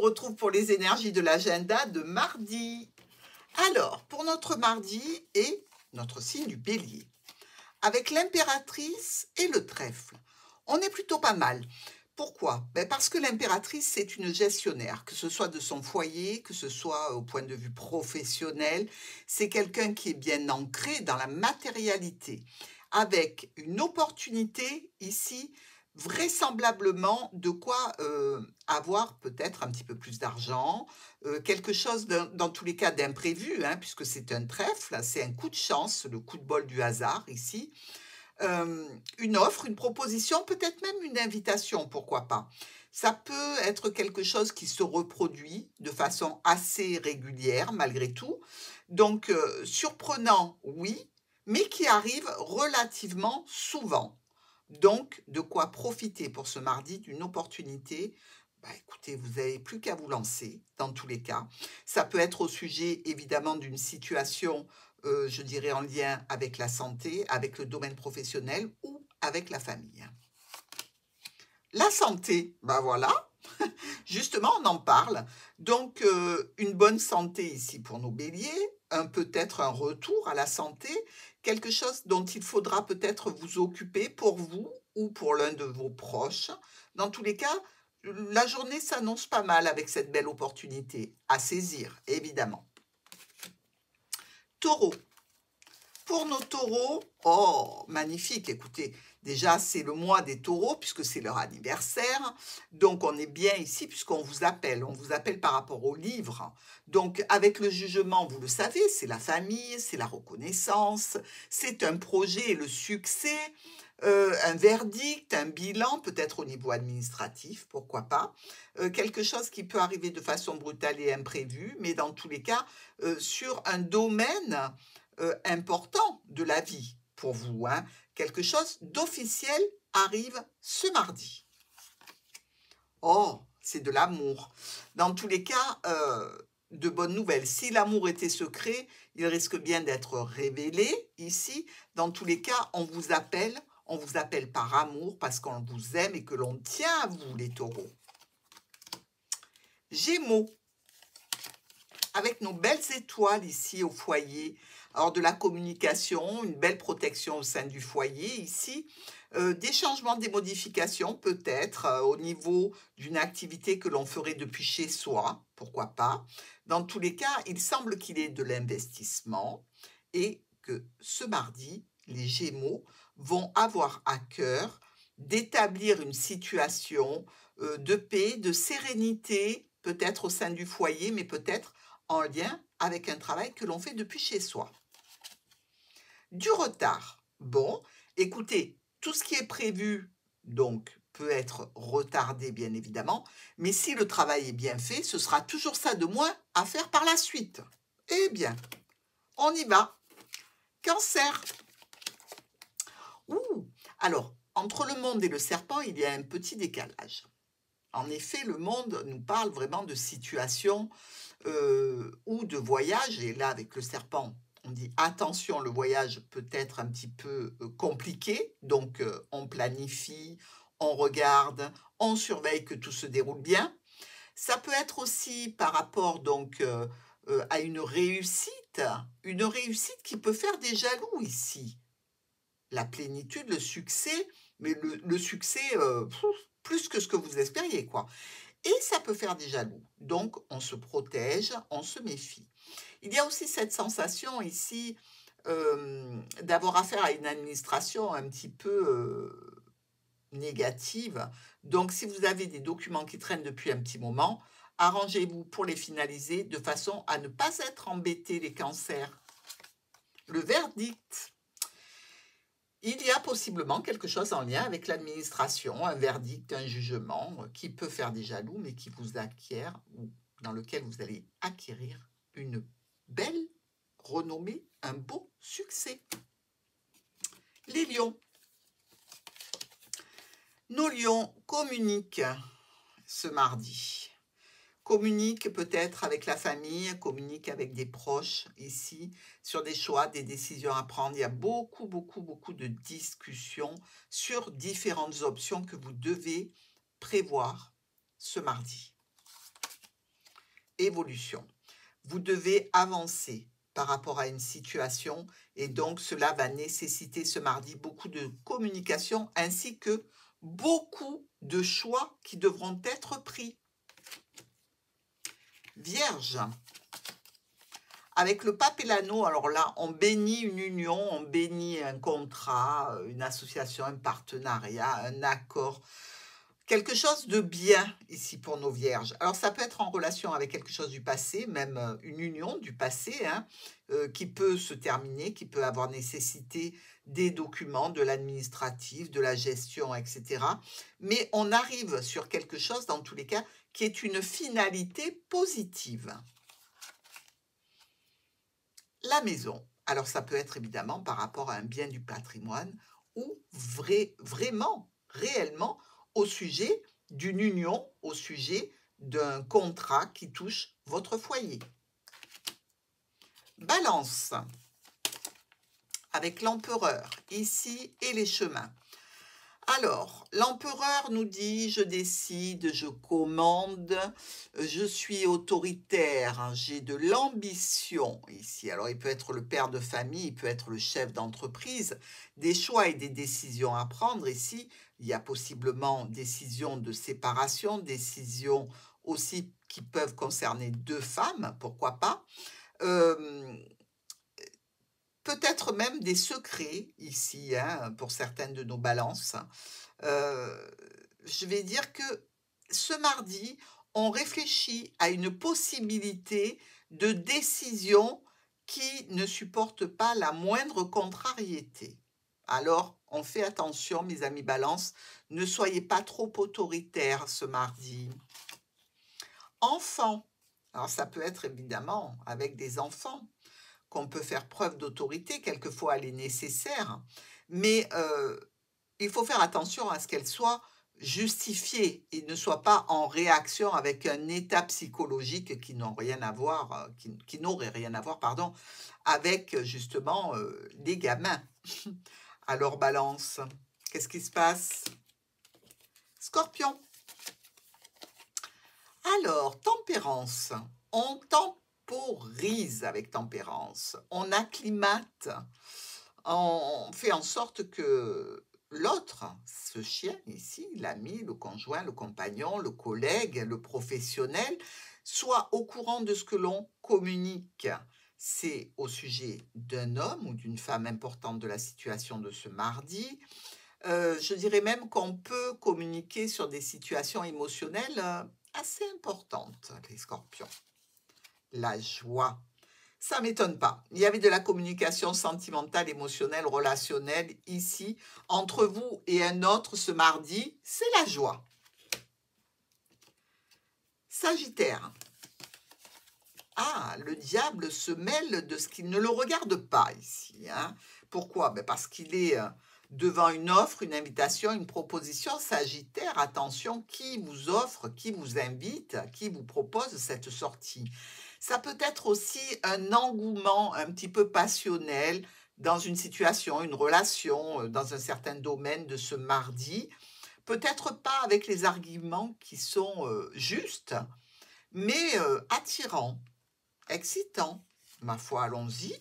retrouve pour les énergies de l'agenda de mardi. Alors, pour notre mardi et notre signe du bélier, avec l'impératrice et le trèfle, on est plutôt pas mal. Pourquoi? Parce que l'impératrice, c'est une gestionnaire, que ce soit de son foyer, que ce soit au point de vue professionnel. C'est quelqu'un qui est bien ancré dans la matérialité, avec une opportunité ici, vraisemblablement de quoi avoir peut-être un petit peu plus d'argent, quelque chose dans tous les cas d'imprévu, hein, puisque c'est un trèfle, c'est un coup de chance, le coup de bol du hasard ici. Une offre, une proposition, peut-être même une invitation, pourquoi pas. Ça peut être quelque chose qui se reproduit de façon assez régulière malgré tout. Donc, surprenant, oui, mais qui arrive relativement souvent. Donc, de quoi profiter pour ce mardi d'une opportunité. Écoutez, vous n'avez plus qu'à vous lancer, dans tous les cas. Ça peut être au sujet, évidemment, d'une situation, je dirais, en lien avec la santé, avec le domaine professionnel ou avec la famille. La santé, voilà, justement, on en parle. Donc, une bonne santé ici pour nos béliers, peut-être un retour à la santé, quelque chose dont il faudra peut-être vous occuper pour vous ou pour l'un de vos proches. Dans tous les cas, la journée s'annonce pas mal avec cette belle opportunité à saisir, évidemment. Taureau. Pour nos taureaux, oh, magnifique, écoutez, déjà c'est le mois des taureaux puisque c'est leur anniversaire, donc on est bien ici puisqu'on vous appelle, par rapport au livre. Donc avec le jugement, vous le savez, c'est la famille, c'est la reconnaissance, c'est un projet et le succès, un verdict, un bilan, peut-être au niveau administratif, pourquoi pas, quelque chose qui peut arriver de façon brutale et imprévue, mais dans tous les cas, sur un domaine important de la vie pour vous, hein. Quelque chose d'officiel arrive ce mardi. Oh, c'est de l'amour. Dans tous les cas, de bonnes nouvelles. Si l'amour était secret, il risque bien d'être révélé ici. Dans tous les cas, on vous appelle par amour parce qu'on vous aime et que l'on tient à vous, les taureaux. Gémeaux. Avec nos belles étoiles ici au foyer, alors de la communication, une belle protection au sein du foyer ici, des changements, des modifications peut-être au niveau d'une activité que l'on ferait depuis chez soi, pourquoi pas. Dans tous les cas, il semble qu'il y ait de l'investissement et que ce mardi, les Gémeaux vont avoir à cœur d'établir une situation de paix, de sérénité, peut-être au sein du foyer, mais peut-être en lien avec un travail que l'on fait depuis chez soi. Du retard. Bon, écoutez, tout ce qui est prévu, donc, peut être retardé, bien évidemment, mais si le travail est bien fait, ce sera toujours ça de moins à faire par la suite. Eh bien, on y va. Cancer. Alors, entre le monde et le serpent, il y a un petit décalage. En effet, le monde nous parle vraiment de situations ou de voyage, et là avec le serpent, on dit attention, le voyage peut être un petit peu compliqué, donc on planifie, on regarde, on surveille que tout se déroule bien. Ça peut être aussi par rapport donc à une réussite qui peut faire des jaloux ici. La plénitude, le succès, mais le succès plus que ce que vous espériez, quoi. Et ça peut faire des jaloux. Donc, on se protège, on se méfie. Il y a aussi cette sensation ici d'avoir affaire à une administration un petit peu négative. Donc, si vous avez des documents qui traînent depuis un petit moment, arrangez-vous pour les finaliser de façon à ne pas être embêtés, les cancers. Le verdict. Il y a possiblement quelque chose en lien avec l'administration, un verdict, un jugement qui peut faire des jaloux, mais qui vous acquiert ou dans lequel vous allez acquérir une belle renommée, un beau succès. Les lions. Nos lions communiquent ce mardi. Communique peut-être avec la famille, communique avec des proches ici sur des choix, des décisions à prendre. Il y a beaucoup de discussions sur différentes options que vous devez prévoir ce mardi. évolution. Vous devez avancer par rapport à une situation et donc cela va nécessiter ce mardi beaucoup de communication ainsi que beaucoup de choix qui devront être pris. Vierge, avec le pape et l'anneau, alors là, on bénit une union, on bénit un contrat, une association, un partenariat, un accord, quelque chose de bien ici pour nos vierges. Alors ça peut être en relation avec quelque chose du passé, même une union du passé, hein, qui peut se terminer, qui peut avoir nécessité des documents, de l'administratif, de la gestion, etc. Mais on arrive sur quelque chose, dans tous les cas, qui est une finalité positive. La maison, alors ça peut être évidemment par rapport à un bien du patrimoine ou vraiment, réellement, au sujet d'une union, au sujet d'un contrat qui touche votre foyer. Balance, avec l'empereur ici et les chemins. Alors, l'empereur nous dit, je décide, je commande, je suis autoritaire, hein, j'ai de l'ambition ici. Alors, il peut être le père de famille, il peut être le chef d'entreprise, des choix et des décisions à prendre ici. Il y a possiblement décisions de séparation, décisions aussi qui peuvent concerner deux femmes, pourquoi pas. Peut-être même des secrets ici, hein, pour certaines de nos balances. Je vais dire que ce mardi, on réfléchit à une possibilité de décision qui ne supporte pas la moindre contrariété. Alors, on fait attention, mes amis balance, ne soyez pas trop autoritaires ce mardi. Enfants, alors ça peut être évidemment avec des enfants qu'on peut faire preuve d'autorité, quelquefois elle est nécessaire, mais il faut faire attention à ce qu'elle soit justifiée et ne soit pas en réaction avec un état psychologique qui n'aurait rien à voir, pardon, avec justement les gamins. Alors balance, qu'est-ce qui se passe? Scorpion. Alors, tempérance, on temporise avec tempérance, on acclimate, on fait en sorte que l'autre, ce chien ici, l'ami, le conjoint, le compagnon, le collègue, le professionnel, soit au courant de ce que l'on communique. C'est au sujet d'un homme ou d'une femme importante de la situation de ce mardi. Je dirais même qu'on peut communiquer sur des situations émotionnelles assez importantes, les scorpions. La joie. Ça ne m'étonne pas. Il y avait de la communication sentimentale, émotionnelle, relationnelle ici, entre vous et un autre ce mardi, c'est la joie. Sagittaire. Ah, le diable se mêle de ce qu'il ne le regarde pas ici. Hein. Pourquoi? Parce qu'il est devant une offre, une invitation, une proposition. Sagittaire, attention, qui vous offre, qui vous invite, qui vous propose cette sortie. Ça peut être aussi un engouement un petit peu passionnel dans une situation, une relation, dans un certain domaine de ce mardi. Peut-être pas avec les arguments qui sont justes, mais attirants, excitants. Ma foi, allons-y.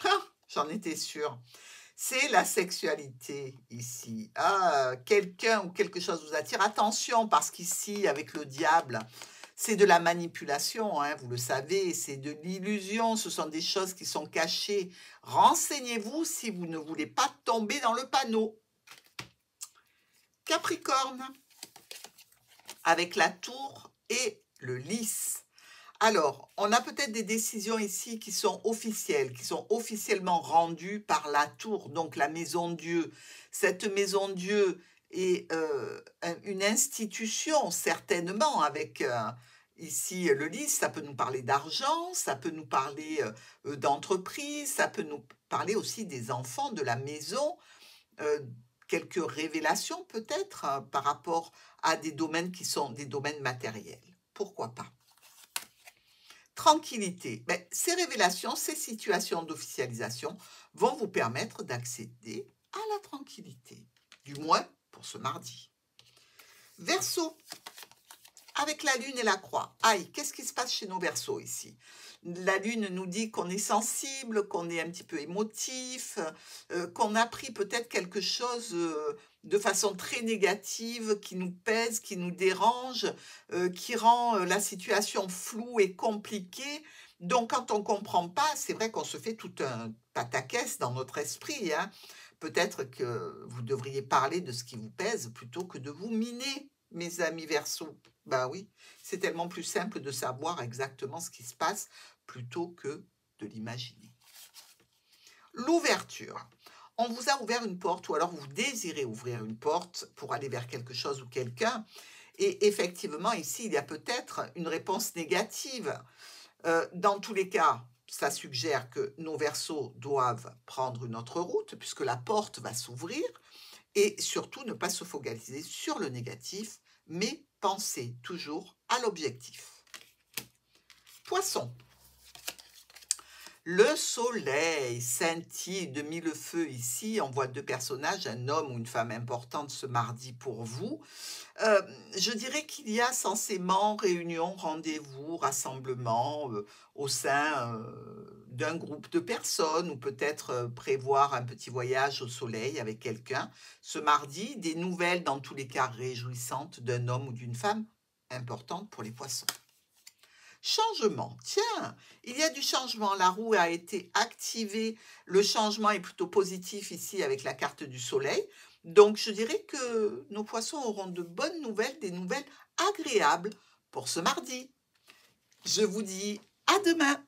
Ah, j'en étais sûre. C'est la sexualité ici. Ah, quelqu'un ou quelque chose vous attire. Attention, parce qu'ici, avec le diable, c'est de la manipulation, hein, vous le savez, c'est de l'illusion, ce sont des choses qui sont cachées. Renseignez-vous si vous ne voulez pas tomber dans le panneau. Capricorne, avec la tour et le lys. Alors, on a peut-être des décisions ici qui sont officielles, qui sont officiellement rendues par la tour, donc la maison Dieu. Cette maison Dieu est une institution, certainement, avec ici le lys, ça peut nous parler d'argent, ça peut nous parler d'entreprise, ça peut nous parler aussi des enfants, de la maison, quelques révélations peut-être par rapport à des domaines qui sont des domaines matériels. Pourquoi pas? Tranquillité. Ces révélations, ces situations d'officialisation vont vous permettre d'accéder à la tranquillité, du moins pour ce mardi. Verseau. avec la lune et la croix. Aïe, qu'est-ce qui se passe chez nos Verseaux ici? La lune nous dit qu'on est sensible, qu'on est un petit peu émotif, qu'on a pris peut-être quelque chose de façon très négative, qui nous pèse, qui nous dérange, qui rend la situation floue et compliquée. Donc, quand on ne comprend pas, c'est vrai qu'on se fait tout un pataquès dans notre esprit, hein. Peut-être que vous devriez parler de ce qui vous pèse plutôt que de vous miner, mes amis Verseaux. Ben oui, c'est tellement plus simple de savoir exactement ce qui se passe plutôt que de l'imaginer. L'ouverture. On vous a ouvert une porte ou alors vous désirez ouvrir une porte pour aller vers quelque chose ou quelqu'un. Et effectivement, ici, il y a peut-être une réponse négative. Dans tous les cas, ça suggère que nos Verseaux doivent prendre une autre route puisque la porte va s'ouvrir et surtout ne pas se focaliser sur le négatif, mais penser toujours à l'objectif. Poisson. Le soleil scintille de mille feux ici. On voit deux personnages, un homme ou une femme importante ce mardi pour vous. Je dirais qu'il y a censément réunion, rendez-vous, rassemblement au sein d'un groupe de personnes ou peut-être prévoir un petit voyage au soleil avec quelqu'un. Ce mardi, des nouvelles dans tous les cas réjouissantes d'un homme ou d'une femme importante pour les poissons. Changement. Tiens, il y a du changement. La roue a été activée. Le changement est plutôt positif ici avec la carte du soleil. Donc, je dirais que nos poissons auront de bonnes nouvelles, des nouvelles agréables pour ce mardi. Je vous dis à demain.